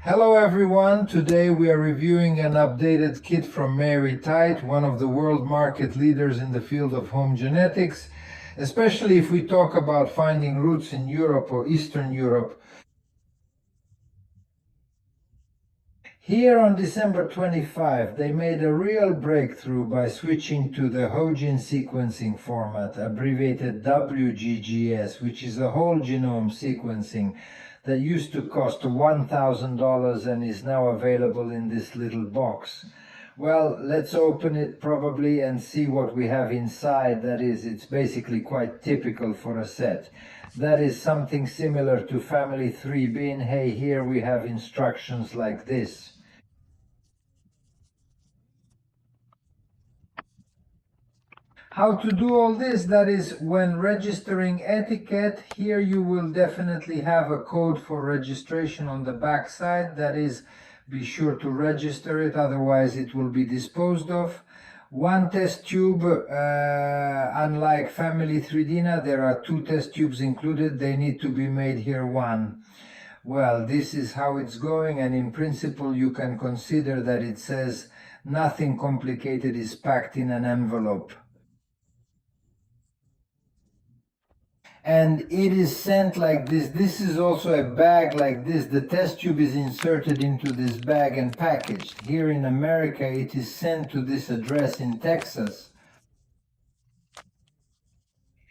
Hello everyone, today we are reviewing an updated kit from MyHeritage, one of the world market leaders in the field of home genetics, especially if we talk about finding roots in Europe or Eastern Europe. Here on December 25, they made a real breakthrough by switching to the whole gene sequencing format, abbreviated WGGS, which is a whole genome sequencing that used to cost $1,000 and is now available in this little box. Well, let's open it probably and see what we have inside. That is, it's basically quite typical for a set. That is something similar to family 3 bin. Hey, here we have instructions like this. How to do all this? That is, when registering etiquette, here you will definitely have a code for registration on the back side. That is, be sure to register it, otherwise it will be disposed of. One test tube, unlike family 3DNA, there are 2 test tubes included. They need to be made here one. Well, this is how it's going, and in principle you can consider that it says nothing complicated is packed in an envelope. And it is sent like this. This is also a bag like this. The test tube is inserted into this bag and packaged. Here in America, it is sent to this address in Texas.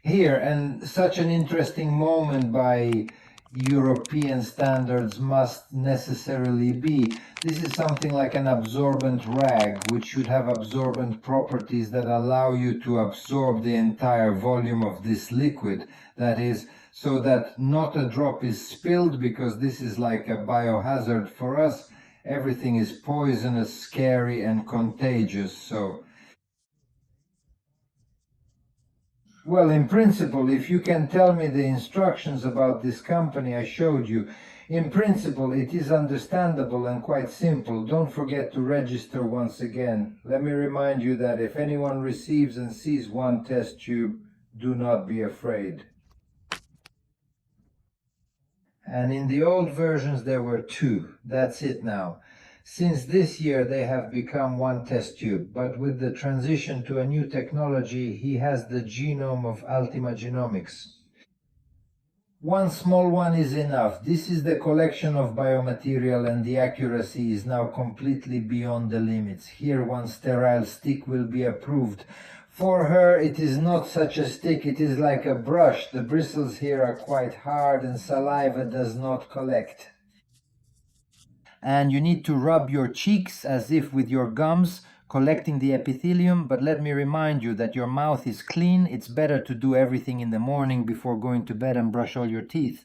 Here, and such an interesting moment by European standards must necessarily be. This is something like an absorbent rag, which should have absorbent properties that allow you to absorb the entire volume of this liquid. That is, so that not a drop is spilled, because this is like a biohazard for us. Everything is poisonous, scary, and contagious. So, well, in principle, if you can tell me the instructions about this company I showed you, in principle, it is understandable and quite simple. Don't forget to register once again. Let me remind you that if anyone receives and sees one test tube, do not be afraid. And in the old versions, there were 2. That's it now. Since this year, they have become 1 test tube, but with the transition to a new technology, he has the genome of Ultima Genomics. One small one is enough. This is the collection of biomaterial, and the accuracy is now completely beyond the limits. Here, one sterile stick will be approved. For her, it is not such a stick, it is like a brush. The bristles here are quite hard and saliva does not collect. And you need to rub your cheeks as if with your gums, collecting the epithelium. But let me remind you that your mouth is clean. It's better to do everything in the morning before going to bed and brush all your teeth.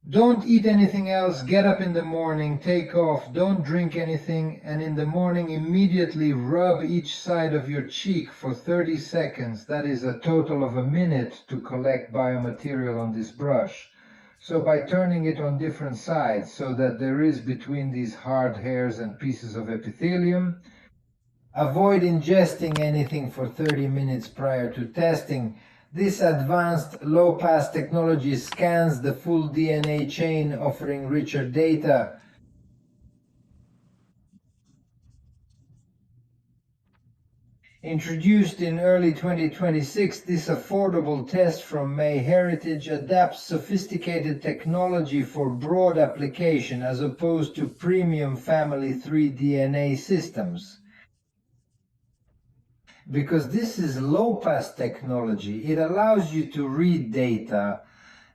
Don't eat anything else, get up in the morning, take off, don't drink anything, and in the morning immediately rub each side of your cheek for 30 seconds. That is a total of a minute to collect biomaterial on this brush. So by turning it on different sides so that there is between these hard hairs and pieces of epithelium, avoid ingesting anything for 30 minutes prior to testing. This advanced low-pass technology scans the full DNA chain, offering richer data. Introduced in early 2026, this affordable test from MyHeritage adapts sophisticated technology for broad application as opposed to premium family 3 DNA systems. Because this is low-pass technology, it allows you to read data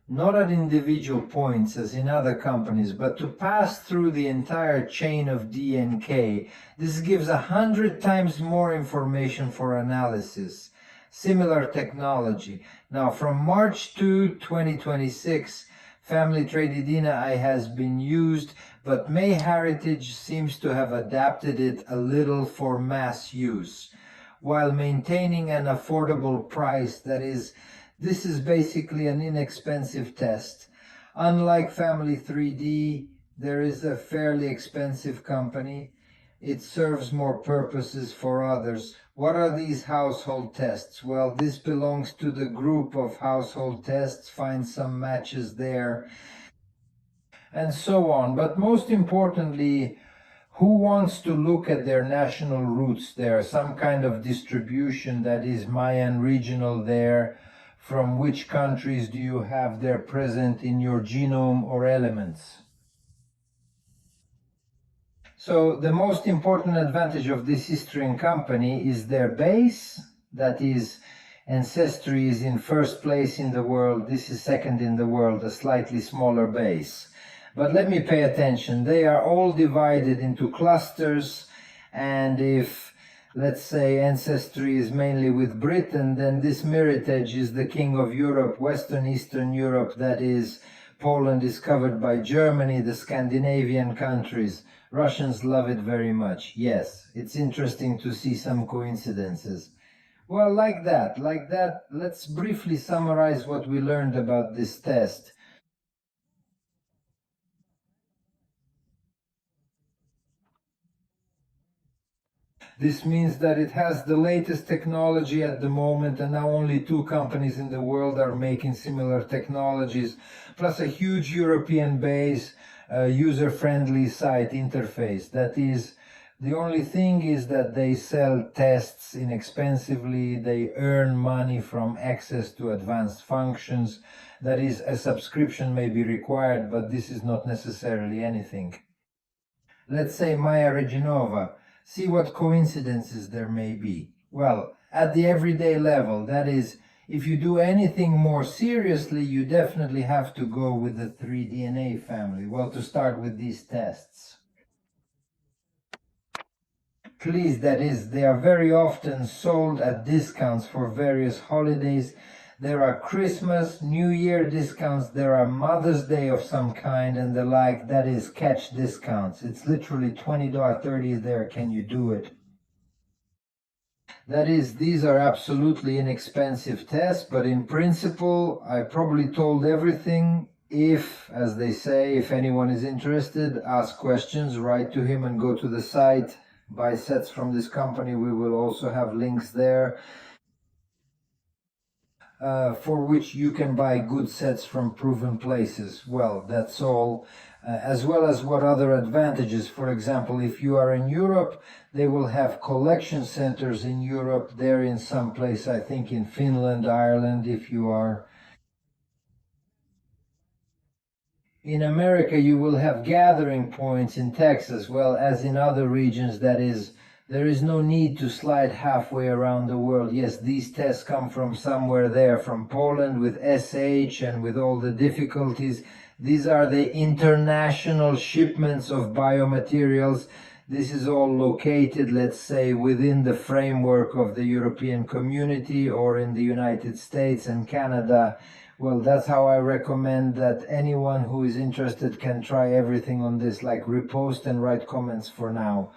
not at individual points as in other companies, but to pass through the entire chain of DNK. This gives 100 times more information for analysis. Similar technology. Now, from March 2, 2026, family tree DNA has been used, but MyHeritage seems to have adapted it a little for mass use, while maintaining an affordable price. That is, this is basically an inexpensive test. Unlike Family 3D, there is a fairly expensive company. It serves more purposes for others. What are these household tests? Well, this belongs to the group of household tests. Find some matches there. and so on. But most importantly, who wants to look at their national roots there, some kind of distribution that is Mayan regional there? From which countries do you have there present in your genome or elements? So the most important advantage of this history company is their base, that is, Ancestry is in first place in the world, this is second in the world, a slightly smaller base. But let me pay attention, they are all divided into clusters, and if, let's say, Ancestry is mainly with Britain, then this MyHeritage is the king of Europe, Western Eastern Europe, that is, Poland is covered by Germany, the Scandinavian countries. Russians love it very much. Yes, it's interesting to see some coincidences. Well, like that, let's briefly summarize what we learned about this test. This means that it has the latest technology at the moment, and now only 2 companies in the world are making similar technologies, plus a huge European base, user-friendly site interface. That is, the only thing is that they sell tests inexpensively, they earn money from access to advanced functions. That is, a subscription may be required, but this is not necessarily anything. Let's say Maya Reginova. See what coincidences there may be. Well, at the everyday level, that is, if you do anything more seriously, you definitely have to go with the 3DNA family. Well, to start with these tests. Please, that is, they are very often sold at discounts for various holidays. There are Christmas, New Year discounts, there are Mother's Day of some kind and the like, that is catch discounts. It's literally $20, $30 there, can you do it? That is, these are absolutely inexpensive tests, but in principle, I probably told everything. If, as they say, if anyone is interested, ask questions, write to him and go to the site. Buy sets from this company. We will also have links there for which you can buy good sets from proven places. Well, that's all. As well as what other advantages. For example, if you are in Europe, they will have collection centers in Europe. They're in some place, I think in Finland, Ireland, if you are. In America, you will have gathering points in Texas, well, as in other regions, that is, there is no need to slide halfway around the world. Yes, these tests come from somewhere there, from Poland with SH and with all the difficulties. These are the international shipments of biomaterials. This is all located, let's say, within the framework of the European Community or in the United States and Canada. Well, that's how I recommend that anyone who is interested can try everything on this, like repost and write comments for now.